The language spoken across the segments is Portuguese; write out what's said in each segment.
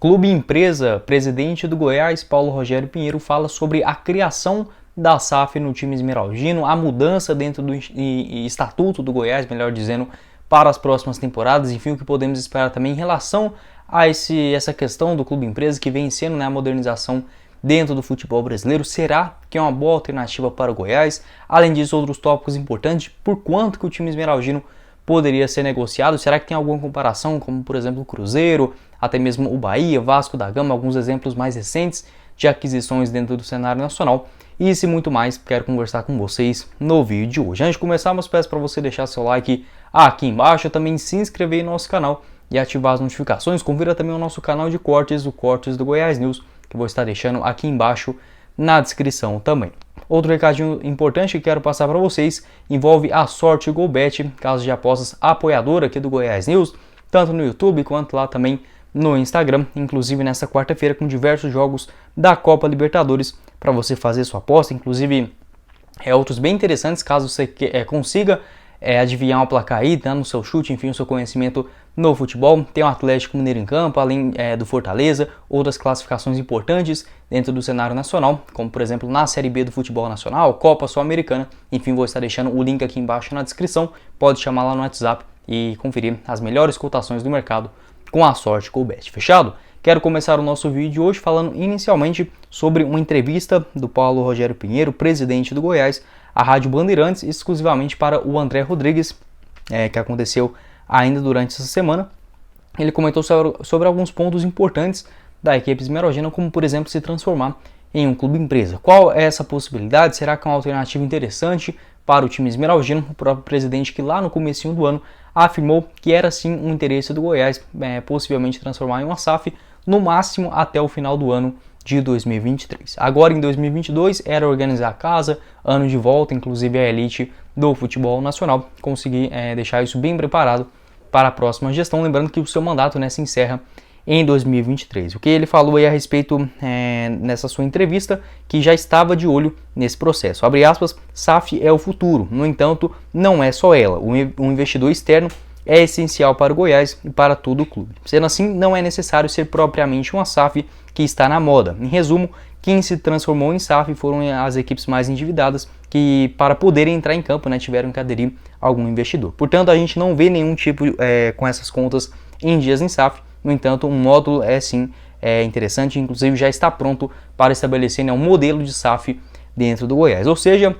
Clube Empresa, presidente do Goiás, Paulo Rogério Pinheiro, fala sobre a criação da SAF no time esmeraldino, a mudança dentro do estatuto do Goiás, melhor dizendo, para as próximas temporadas, enfim, o que podemos esperar também em relação a essa questão do Clube Empresa que vem sendo, a modernização dentro do futebol brasileiro. Será que é uma boa alternativa para o Goiás? Além disso, outros tópicos importantes, por quanto que o time esmeraldino poderia ser negociado? Será que tem alguma comparação, como por exemplo o Cruzeiro, até mesmo o Bahia, Vasco da Gama, alguns exemplos mais recentes de aquisições dentro do cenário nacional? Isso e muito mais quero conversar com vocês no vídeo de hoje. Antes de começarmos, peço para você deixar seu like aqui embaixo, também se inscrever no nosso canal e ativar as notificações. Confira também o nosso canal de cortes, o Cortes do Goiás News, que vou estar deixando aqui embaixo na descrição também. Outro recadinho importante que quero passar para vocês envolve a Sorte GoBet, casa de apostas apoiadora aqui do Goiás News, tanto no YouTube quanto lá também no Instagram, inclusive nessa quarta-feira com diversos jogos da Copa Libertadores para você fazer sua aposta, inclusive outros bem interessantes caso você consiga adivinhar o placar aí, dando o seu chute, enfim, o seu conhecimento no futebol. Tem o Atlético Mineiro em campo, além do Fortaleza, outras classificações importantes dentro do cenário nacional, como por exemplo na Série B do futebol nacional, Copa Sul-Americana, enfim, vou estar deixando o link aqui embaixo na descrição, pode chamar lá no WhatsApp e conferir as melhores cotações do mercado com a Sorte GoBet, fechado? Quero começar o nosso vídeo de hoje falando inicialmente sobre uma entrevista do Paulo Rogério Pinheiro, presidente do Goiás, à Rádio Bandeirantes, exclusivamente para o André Rodrigues, que aconteceu ainda durante essa semana. Ele comentou sobre alguns pontos importantes da equipe esmeraldina, como por exemplo se transformar em um clube empresa. Qual é essa possibilidade? Será que é uma alternativa interessante para o time esmeraldino? O próprio presidente, que lá no comecinho do ano afirmou que era sim um interesse do Goiás possivelmente transformar em uma SAF, no máximo até o final do ano de 2023. Agora em 2022 era organizar a casa, ano de volta, inclusive a elite do futebol nacional, conseguir deixar isso bem preparado para a próxima gestão, lembrando que o seu mandato se encerra em 2023. O que ele falou aí a respeito nessa sua entrevista, que já estava de olho nesse processo. Abre aspas, SAF é o futuro, no entanto, não é só ela. O investidor externo é essencial para o Goiás e para todo o clube. Sendo assim, não é necessário ser propriamente uma SAF que está na moda. Em resumo, quem se transformou em SAF foram as equipes mais endividadas que, para poderem entrar em campo, tiveram que aderir a algum investidor. Portanto, a gente não vê nenhum tipo com essas contas em dias em SAF. No entanto, um módulo sim interessante, inclusive já está pronto para estabelecer um modelo de SAF dentro do Goiás. Ou seja,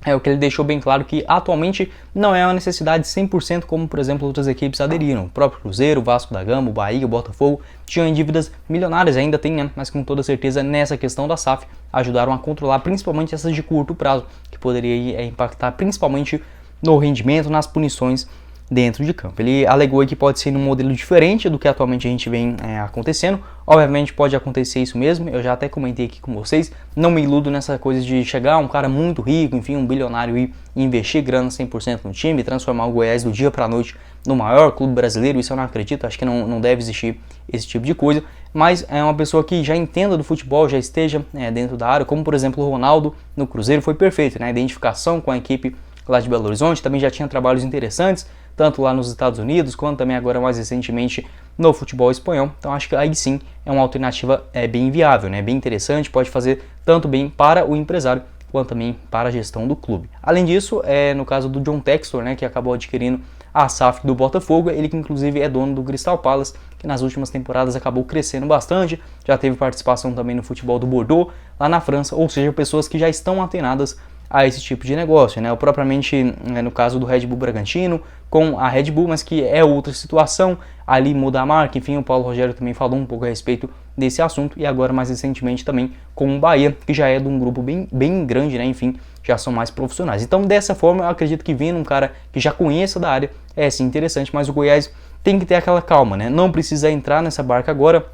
o que ele deixou bem claro que atualmente não é uma necessidade 100% como, por exemplo, outras equipes aderiram. O próprio Cruzeiro, o Vasco da Gama, o Bahia, o Botafogo tinham dívidas milionárias, ainda tem, mas com toda certeza nessa questão da SAF ajudaram a controlar principalmente essas de curto prazo, que poderia impactar principalmente no rendimento, nas punições dentro de campo. Ele alegou que pode ser um modelo diferente do que atualmente a gente vem acontecendo. Obviamente pode acontecer isso mesmo, eu já até comentei aqui com vocês, não me iludo nessa coisa de chegar um cara muito rico, enfim, um bilionário e investir grana 100% no time, transformar o Goiás do dia para a noite no maior clube brasileiro. Isso eu não acredito, acho que não deve existir esse tipo de coisa, mas é uma pessoa que já entenda do futebol, já esteja dentro da área, como por exemplo o Ronaldo no Cruzeiro foi perfeito, a identificação com a equipe lá de Belo Horizonte, também já tinha trabalhos interessantes, tanto lá nos Estados Unidos, quanto também agora mais recentemente no futebol espanhol. Então acho que aí sim é uma alternativa bem viável, bem interessante, pode fazer tanto bem para o empresário, quanto também para a gestão do clube. Além disso, no caso do John Textor, que acabou adquirindo a SAF do Botafogo, ele que inclusive é dono do Crystal Palace, que nas últimas temporadas acabou crescendo bastante, já teve participação também no futebol do Bordeaux, lá na França, ou seja, pessoas que já estão antenadas a esse tipo de negócio, ou propriamente no caso do Red Bull Bragantino com a Red Bull, mas que é outra situação, ali muda a marca, enfim, o Paulo Rogério também falou um pouco a respeito desse assunto, e agora mais recentemente também com o Bahia, que já é de um grupo bem grande, enfim, já são mais profissionais. Então dessa forma eu acredito que vindo um cara que já conheça da área, sim interessante, mas o Goiás tem que ter aquela calma, não precisa entrar nessa barca agora,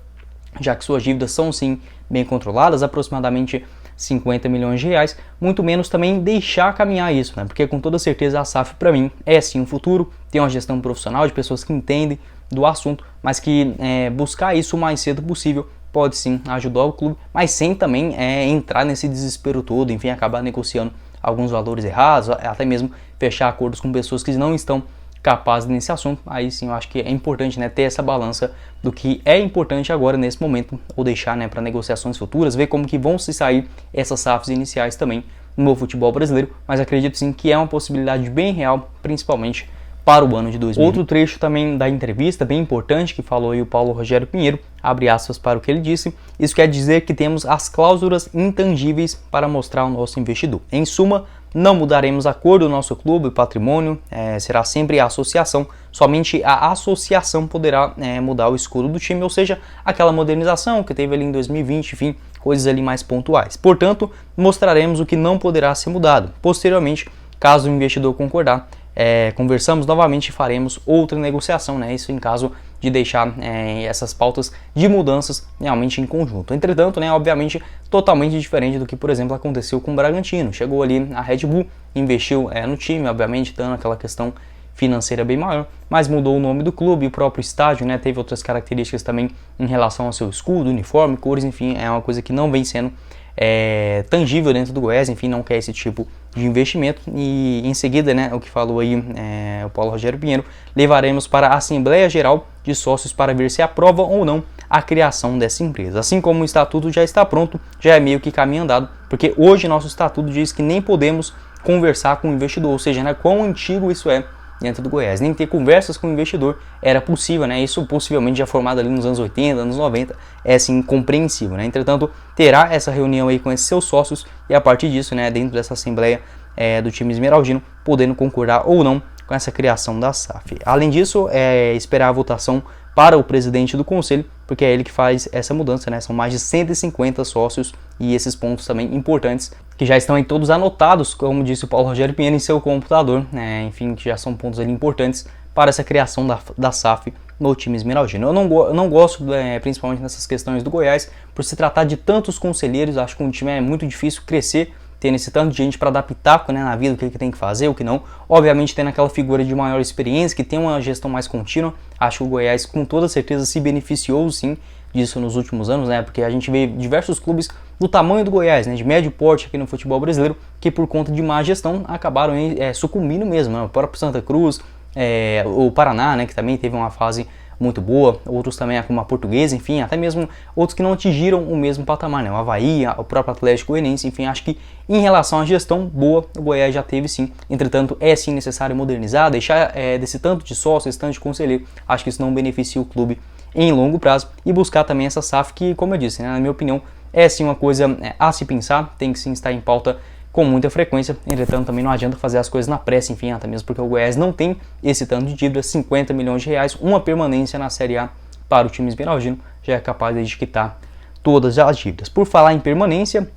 já que suas dívidas são sim bem controladas, aproximadamente 50 milhões de reais, muito menos também deixar caminhar isso, porque com toda certeza a SAF para mim é sim um futuro, tem uma gestão profissional de pessoas que entendem do assunto, mas que buscar isso o mais cedo possível pode sim ajudar o clube, mas sem também entrar nesse desespero todo, enfim, acabar negociando alguns valores errados, até mesmo fechar acordos com pessoas que não estão capazes nesse assunto. Aí sim eu acho que é importante, né, ter essa balança do que é importante agora nesse momento, ou deixar, né, para negociações futuras, ver como que vão se sair essas SAFs iniciais também no futebol brasileiro, mas acredito sim que é uma possibilidade bem real, principalmente para o ano de 2020. Outro trecho também da entrevista, bem importante, que falou aí o Paulo Rogério Pinheiro, abre aspas para o que ele disse: isso quer dizer que temos as cláusulas intangíveis para mostrar ao nosso investidor. Em suma, não mudaremos a cor do nosso clube, o patrimônio, será sempre a associação, somente a associação poderá mudar o escudo do time, ou seja, aquela modernização que teve ali em 2020, enfim, coisas ali mais pontuais. Portanto, mostraremos o que não poderá ser mudado. Posteriormente, caso o investidor concordar, conversamos novamente e faremos outra negociação, né? Isso em caso de deixar essas pautas de mudanças realmente em conjunto. Entretanto, né, obviamente, totalmente diferente do que, por exemplo, aconteceu com o Bragantino. Chegou ali a Red Bull, investiu no time, obviamente, dando aquela questão financeira bem maior, mas mudou o nome do clube, o próprio estádio, né, teve outras características também em relação ao seu escudo, uniforme, cores, enfim, é uma coisa que não vem sendo tangível dentro do Goiás, enfim, não quer esse tipo de investimento. E em seguida, né, o que falou aí o Paulo Rogério Pinheiro, levaremos para a Assembleia Geral de Sócios para ver se aprova ou não a criação dessa empresa. Assim como o estatuto já está pronto, já é meio que caminho andado, porque hoje nosso estatuto diz que nem podemos conversar com o investidor, ou seja, né, quão antigo isso é dentro do Goiás. Nem ter conversas com o investidor era possível, né? Isso possivelmente já formado ali nos anos 80, anos 90, é assim compreensível, né? Entretanto, terá essa reunião aí com esses seus sócios e a partir disso, né, dentro dessa assembleia do time esmeraldino, podendo concordar ou não com essa criação da SAF. Além disso, esperar a votação para o presidente do conselho, porque é ele que faz essa mudança, né? São mais de 150 sócios e esses pontos também importantes que já estão aí todos anotados, como disse o Paulo Rogério Pinheiro, em seu computador, né? Enfim, que já são pontos ali importantes para essa criação da SAF no time esmeraldino. Eu não gosto, principalmente nessas questões do Goiás, por se tratar de tantos conselheiros. Acho que um time é muito difícil crescer tendo esse tanto de gente para dar pitaco, né, na vida, o que tem que fazer, o que não. Obviamente tendo aquela figura de maior experiência, que tem uma gestão mais contínua. Acho que o Goiás com toda certeza se beneficiou sim disso nos últimos anos, né, porque a gente vê diversos clubes do tamanho do Goiás, né, de médio porte aqui no futebol brasileiro, que por conta de má gestão acabaram sucumbindo mesmo, né, o próprio Santa Cruz, o Paraná, né, que também teve uma fase muito boa, outros também como a Portuguesa, enfim, até mesmo outros que não atingiram o mesmo patamar, né? O Avaí, o próprio Atlético Goianiense, enfim, acho que em relação à gestão boa, o Goiás já teve sim. Entretanto, é sim necessário modernizar, deixar desse tanto de sócio, esse tanto de conselheiro, acho que isso não beneficia o clube em longo prazo, e buscar também essa SAF que, como eu disse, né, na minha opinião, é sim uma coisa a se pensar, tem que sim estar em pauta com muita frequência. Entretanto, também não adianta fazer as coisas na pressa, enfim, até mesmo porque o Goiás não tem esse tanto de dívida, 50 milhões de reais, uma permanência na Série A para o time esmeraldino, já é capaz de quitar todas as dívidas. Por falar em permanência,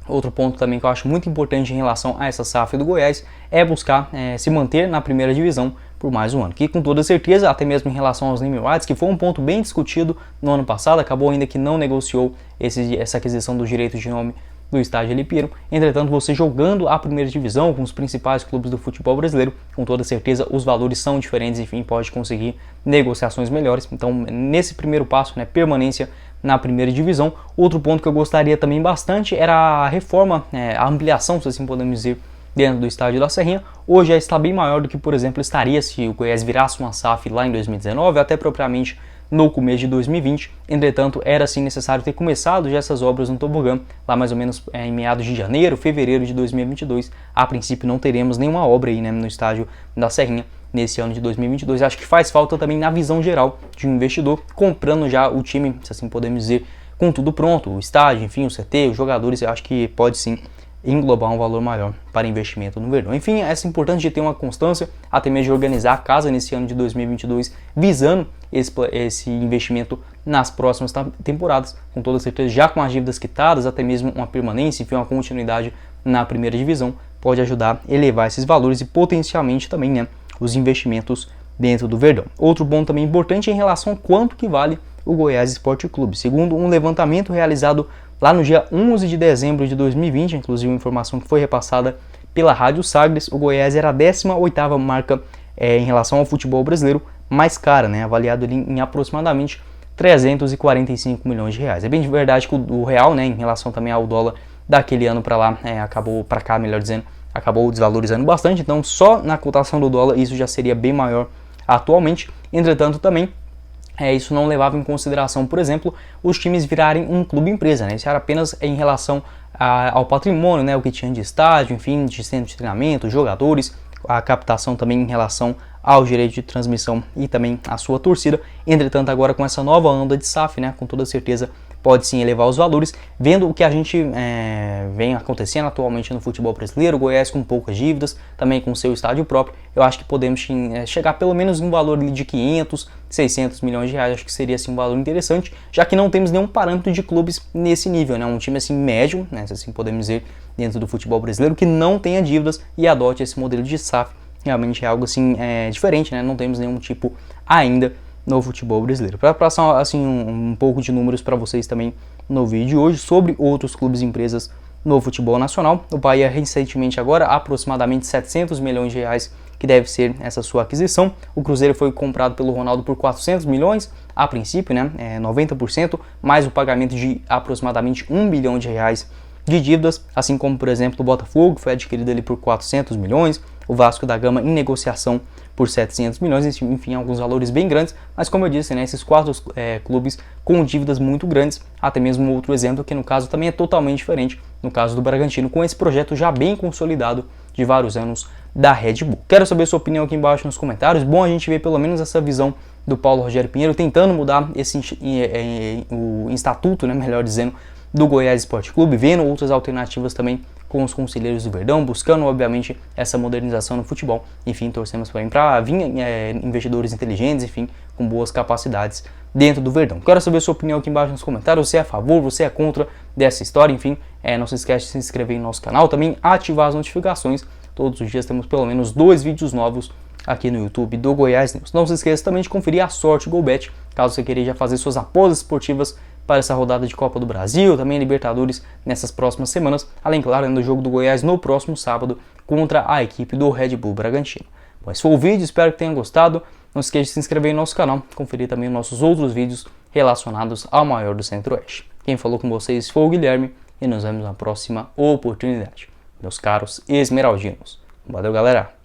outro ponto também que eu acho muito importante em relação a essa SAF do Goiás é buscar se manter na primeira divisão por mais um ano, que com toda certeza, até mesmo em relação aos name rights, que foi um ponto bem discutido no ano passado, acabou ainda que não negociou essa aquisição dos direitos de nome do estádio Eli Pinheiro. Entretanto, você jogando a primeira divisão com os principais clubes do futebol brasileiro, com toda certeza os valores são diferentes, enfim, pode conseguir negociações melhores. Então, nesse primeiro passo, né, permanência na primeira divisão. Outro ponto que eu gostaria também bastante era a reforma, a ampliação, se assim podemos dizer, dentro do estádio da Serrinha. Hoje já está bem maior do que, por exemplo, estaria se o Goiás virasse uma SAF lá em 2019, até propriamente no começo de 2020. Entretanto, era sim necessário ter começado já essas obras no tobogã, lá mais ou menos em meados de janeiro, fevereiro de 2022. A princípio não teremos nenhuma obra aí, né, no estádio da Serrinha nesse ano de 2022. Acho que faz falta também na visão geral de um investidor, comprando já o time, se assim podemos dizer, com tudo pronto, o estádio, enfim, o CT, os jogadores. Eu acho que pode sim englobar um valor maior para investimento no Verdão. Enfim, é importante de ter uma constância, até mesmo de organizar a casa nesse ano de 2022, visando esse investimento nas próximas temporadas, com toda certeza, já com as dívidas quitadas, até mesmo uma permanência, enfim, uma continuidade na primeira divisão, pode ajudar a elevar esses valores e potencialmente também, né, os investimentos dentro do Verdão. Outro ponto também importante é em relação a quanto que vale o Goiás Esporte Clube. Segundo um levantamento realizado lá no dia 11 de dezembro de 2020, inclusive uma informação que foi repassada pela Rádio Sagres, o Goiás era a 18ª marca em relação ao futebol brasileiro mais cara, né, avaliado ali em aproximadamente 345 milhões de reais. É bem de verdade que o real, né, em relação também ao dólar daquele ano para lá, acabou para cá, melhor dizendo, acabou desvalorizando bastante, então só na cotação do dólar isso já seria bem maior atualmente. Entretanto, também isso não levava em consideração, por exemplo, os times virarem um clube empresa, né? Isso era apenas em relação ao patrimônio, né? O que tinha de estádio, enfim, de centro de treinamento, jogadores, a captação também em relação ao direito de transmissão e também a sua torcida. Entretanto, agora com essa nova onda de SAF, né? Com toda certeza pode sim elevar os valores, vendo o que a gente vem acontecendo atualmente no futebol brasileiro, o Goiás com poucas dívidas, também com seu estádio próprio, eu acho que podemos chegar pelo menos em um valor de 500, 600 milhões de reais, acho que seria assim um valor interessante, já que não temos nenhum parâmetro de clubes nesse nível, né? Um time assim médio, né? Se assim podemos dizer, dentro do futebol brasileiro, que não tenha dívidas e adote esse modelo de SAF, realmente é algo assim diferente, né? Não temos nenhum tipo ainda no futebol brasileiro. Para passar assim um pouco de números para vocês também no vídeo de hoje sobre outros clubes e empresas no futebol nacional. O Bahia recentemente agora aproximadamente 700 milhões de reais que deve ser essa sua aquisição. O Cruzeiro foi comprado pelo Ronaldo por 400 milhões a princípio, né? 90%, mais o pagamento de aproximadamente 1 bilhão de reais de dívidas, assim como, por exemplo, o Botafogo foi adquirido ali por 400 milhões, o Vasco da Gama em negociação por 700 milhões, enfim, alguns valores bem grandes, mas como eu disse, né, esses 4 clubes com dívidas muito grandes, até mesmo outro exemplo que no caso também é totalmente diferente, no caso do Bragantino, com esse projeto já bem consolidado de vários anos da Red Bull. Quero saber sua opinião aqui embaixo nos comentários, bom a gente ver pelo menos essa visão do Paulo Rogério Pinheiro tentando mudar o estatuto, né, melhor dizendo, do Goiás Esporte Clube, vendo outras alternativas também com os conselheiros do Verdão, buscando obviamente essa modernização no futebol. Enfim, torcemos para vir investidores inteligentes, enfim, com boas capacidades dentro do Verdão. Quero saber sua opinião aqui embaixo nos comentários, você é a favor, você é contra dessa história, enfim, não se esquece de se inscrever no nosso canal, também ativar as notificações, todos os dias temos pelo menos 2 vídeos novos aqui no YouTube do Goiás News. Não se esqueça também de conferir a sorte GoBet, caso você queira já fazer suas apostas esportivas para essa rodada de Copa do Brasil, também Libertadores nessas próximas semanas, além, claro, do jogo do Goiás no próximo sábado contra a equipe do Red Bull Bragantino. Bom, esse foi o vídeo, espero que tenham gostado. Não se esqueça de se inscrever no nosso canal, conferir também os nossos outros vídeos relacionados ao maior do Centro-Oeste. Quem falou com vocês foi o Guilherme e nos vemos na próxima oportunidade. Meus caros esmeraldinos. Valeu, galera!